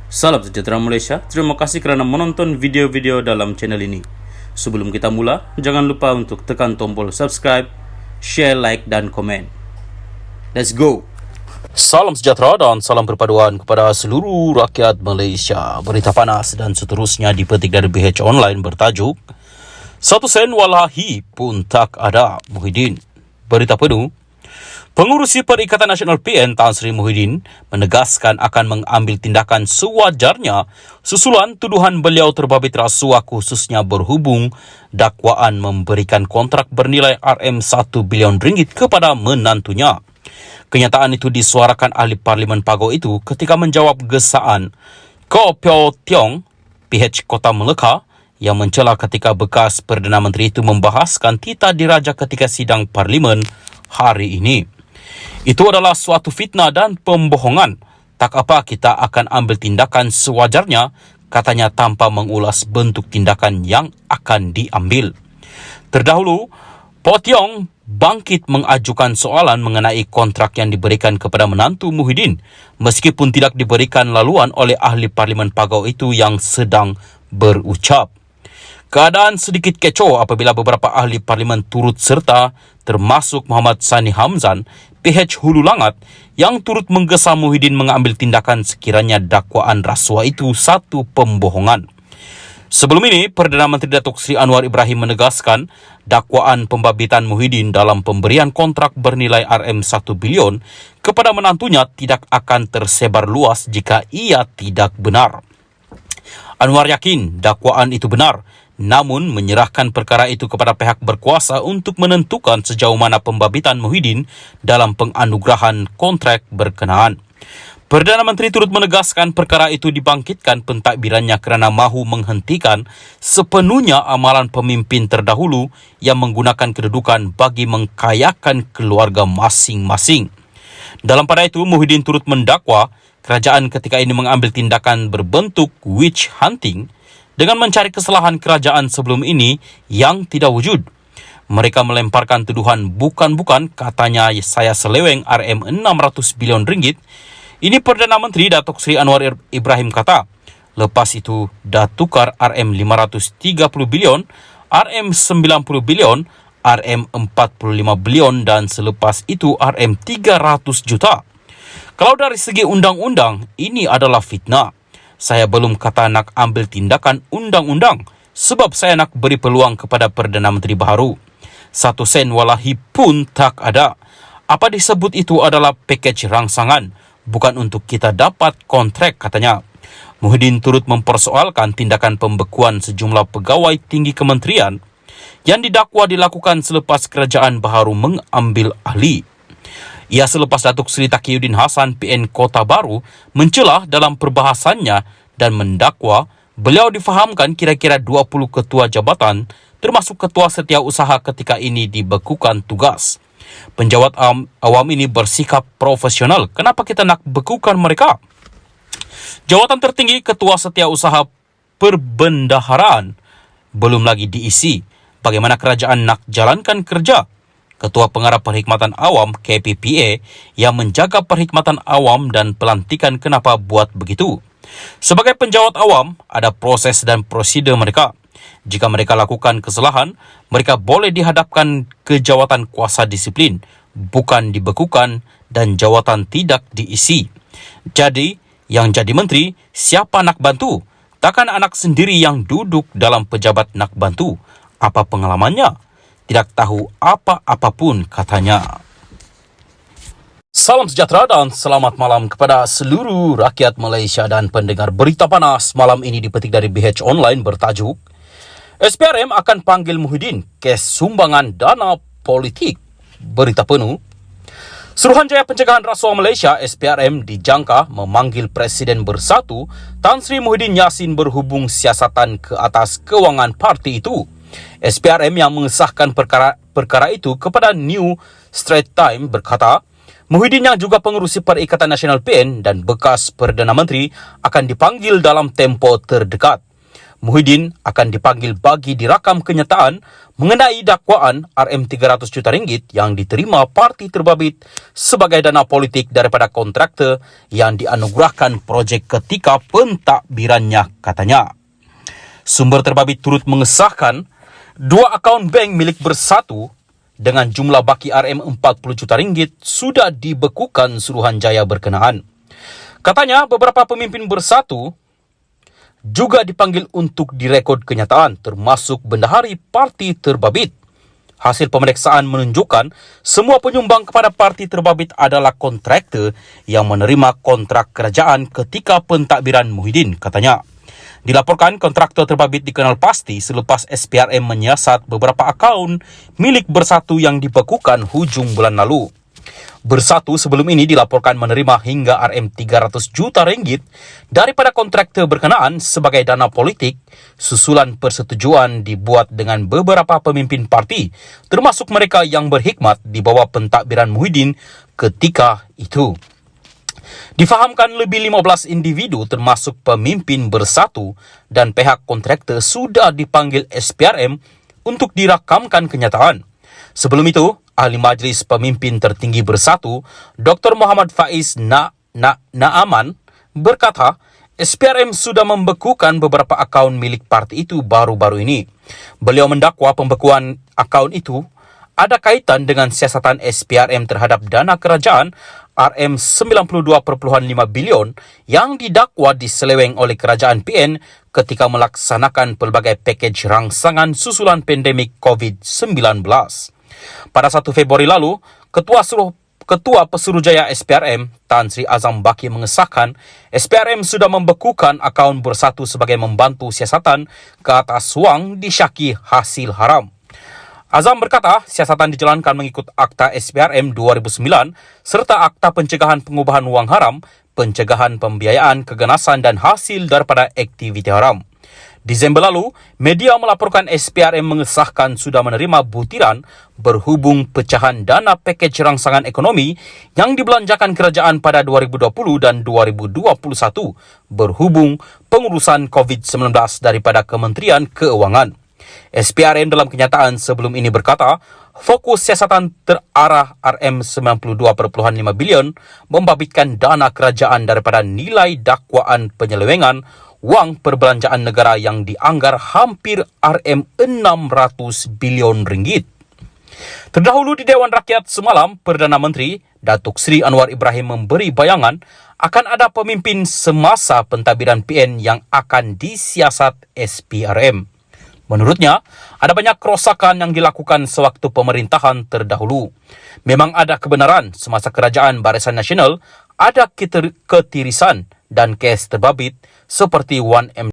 Salam sejahtera Malaysia, terima kasih kerana menonton video-video dalam channel ini. Sebelum kita mula, jangan lupa untuk tekan tombol subscribe, share, like dan komen. Let's go! Salam sejahtera dan salam perpaduan kepada seluruh rakyat Malaysia. Berita panas dan seterusnya dipetik dari BH Online bertajuk 1 sen walahi pun tak ada Muhyiddin. Berita penuh. Pengurusi Perikatan Nasional PN Tan Sri Muhyiddin menegaskan akan mengambil tindakan sewajarnya susulan tuduhan beliau terbabit rasuah khususnya berhubung dakwaan memberikan kontrak bernilai RM1 bilion ringgit kepada menantunya. Kenyataan itu disuarakan ahli Parlimen Pago itu ketika menjawab gesaan Ko Pyo Tiong, PH Kota Melaka, yang mencela ketika bekas Perdana Menteri itu membahaskan titah diraja ketika sidang Parlimen hari ini. Itu adalah suatu fitnah dan pembohongan. Tak apa, kita akan ambil tindakan sewajarnya, katanya tanpa mengulas bentuk tindakan yang akan diambil. Terdahulu, Po Tiong bangkit mengajukan soalan mengenai kontrak yang diberikan kepada menantu Muhyiddin, meskipun tidak diberikan laluan oleh ahli Parlimen Pagau itu yang sedang berucap. Keadaan sedikit kecoh apabila beberapa ahli parlimen turut serta, termasuk Muhammad Sani Hamzan, PH Hulu Langat, yang turut menggesa Muhyiddin mengambil tindakan sekiranya dakwaan rasuah itu satu pembohongan. Sebelum ini, Perdana Menteri Datuk Seri Anwar Ibrahim menegaskan dakwaan pembabitan Muhyiddin dalam pemberian kontrak bernilai RM1 bilion kepada menantunya tidak akan tersebar luas jika ia tidak benar. Anwar yakin dakwaan itu benar, namun menyerahkan perkara itu kepada pihak berkuasa untuk menentukan sejauh mana pembabitan Muhyiddin dalam penganugerahan kontrak berkenaan. Perdana Menteri turut menegaskan perkara itu dibangkitkan pentadbirannya kerana mahu menghentikan sepenuhnya amalan pemimpin terdahulu yang menggunakan kedudukan bagi mengkayakan keluarga masing-masing. Dalam pada itu, Muhyiddin turut mendakwa kerajaan ketika ini mengambil tindakan berbentuk witch hunting dengan mencari kesalahan kerajaan sebelum ini yang tidak wujud. Mereka melemparkan tuduhan bukan-bukan, katanya saya seleweng RM600 bilion ringgit. Ini Perdana Menteri Datuk Seri Anwar Ibrahim kata. Lepas itu dah tukar RM530 bilion, RM90 bilion, RM45 bilion dan selepas itu RM300 juta. Kalau dari segi undang-undang, ini adalah fitnah. Saya belum kata nak ambil tindakan undang-undang sebab saya nak beri peluang kepada Perdana Menteri baharu. 1 sen walahi pun tak ada. Apa disebut itu adalah pakej rangsangan, bukan untuk kita dapat kontrak, katanya. Muhyiddin turut mempersoalkan tindakan pembekuan sejumlah pegawai tinggi kementerian yang didakwa dilakukan selepas kerajaan baharu mengambil ahli. Ia selepas Datuk Seri Taqiyuddin Hassan PN Kota Baru mencelah dalam perbahasannya dan mendakwa beliau difahamkan kira-kira 20 ketua jabatan termasuk ketua setiausaha ketika ini dibekukan tugas. Penjawat awam ini bersikap profesional. Kenapa kita nak bekukan mereka? Jawatan tertinggi ketua setiausaha perbendaharaan belum lagi diisi. Bagaimana kerajaan nak jalankan kerja? Ketua Pengarah Perkhidmatan Awam KPPA yang menjaga perkhidmatan awam dan pelantikan kenapa buat begitu? Sebagai penjawat awam, ada proses dan prosedur mereka. Jika mereka lakukan kesalahan, mereka boleh dihadapkan ke jawatan kuasa disiplin, bukan dibekukan dan jawatan tidak diisi. Jadi, yang jadi menteri, siapa nak bantu? Takkan anak sendiri yang duduk dalam pejabat nak bantu? Apa pengalamannya? Tidak tahu apa-apa pun, katanya. Salam sejahtera dan selamat malam kepada seluruh rakyat Malaysia dan pendengar berita panas malam ini dipetik dari BH Online bertajuk SPRM akan panggil Muhyiddin kes sumbangan dana politik. Berita penuh. Suruhanjaya Pencegahan Rasuah Malaysia SPRM dijangka memanggil Presiden Bersatu Tan Sri Muhyiddin Yassin berhubung siasatan ke atas kewangan parti itu. SPRM yang mengesahkan perkara itu kepada New Straits Times berkata, Muhyiddin yang juga pengurusi Perikatan Nasional PN dan bekas Perdana Menteri akan dipanggil dalam tempoh terdekat. Muhyiddin akan dipanggil bagi dirakam kenyataan mengenai dakwaan RM300 juta ringgit yang diterima parti terbabit sebagai dana politik daripada kontraktor yang dianugerahkan projek ketika pentadbirannya, katanya. Sumber terbabit turut mengesahkan 2 akaun bank milik Bersatu dengan jumlah baki RM40 juta ringgit sudah dibekukan Suruhanjaya berkenaan. Katanya beberapa pemimpin Bersatu juga dipanggil untuk direkod kenyataan, termasuk bendahari parti terbabit. Hasil pemeriksaan menunjukkan semua penyumbang kepada parti terbabit adalah kontraktor yang menerima kontrak kerajaan ketika pentadbiran Muhyiddin, katanya. Dilaporkan kontraktor terbabit dikenal pasti selepas SPRM menyiasat beberapa akaun milik Bersatu yang dibekukan hujung bulan lalu. Bersatu sebelum ini dilaporkan menerima hingga RM300 juta ringgit daripada kontraktor berkenaan sebagai dana politik susulan persetujuan dibuat dengan beberapa pemimpin parti, termasuk mereka yang berkhidmat di bawah pentadbiran Muhyiddin ketika itu. Difahamkan lebih 15 individu termasuk pemimpin Bersatu dan pihak kontraktor sudah dipanggil SPRM untuk dirakamkan kenyataan. Sebelum itu, Ahli Majlis Pemimpin Tertinggi Bersatu, Dr. Muhammad Faiz Naaman berkata, SPRM sudah membekukan beberapa akaun milik parti itu baru-baru ini. Beliau mendakwa pembekuan akaun itu ada kaitan dengan siasatan SPRM terhadap dana kerajaan RM92.5 bilion yang didakwa diseleweng oleh kerajaan PN ketika melaksanakan pelbagai pakej rangsangan susulan pandemik COVID-19. Pada 1 Februari lalu, Ketua Pesuruhjaya SPRM, Tan Sri Azam Baki mengesahkan SPRM sudah membekukan akaun Bersatu sebagai membantu siasatan ke atas wang disyaki hasil haram. Azam berkata, siasatan dijalankan mengikut Akta SPRM 2009 serta Akta Pencegahan Pengubahan Wang Haram, Pencegahan Pembiayaan Keganasan dan Hasil daripada Aktiviti Haram. Disember lalu, media melaporkan SPRM mengesahkan sudah menerima butiran berhubung pecahan dana pakej rangsangan ekonomi yang dibelanjakan kerajaan pada 2020 dan 2021 berhubung pengurusan COVID-19 daripada Kementerian Keuangan. SPRM dalam kenyataan sebelum ini berkata, fokus siasatan terarah RM92.5 bilion membabitkan dana kerajaan daripada nilai dakwaan penyelewengan wang perbelanjaan negara yang dianggar hampir RM600 bilion ringgit. Terdahulu di Dewan Rakyat semalam, Perdana Menteri Datuk Seri Anwar Ibrahim memberi bayangan akan ada pemimpin semasa pentadbiran PN yang akan disiasat SPRM. Menurutnya, ada banyak kerosakan yang dilakukan sewaktu pemerintahan terdahulu. Memang ada kebenaran semasa kerajaan Barisan Nasional ada ketirisan dan kes terbabit seperti 1M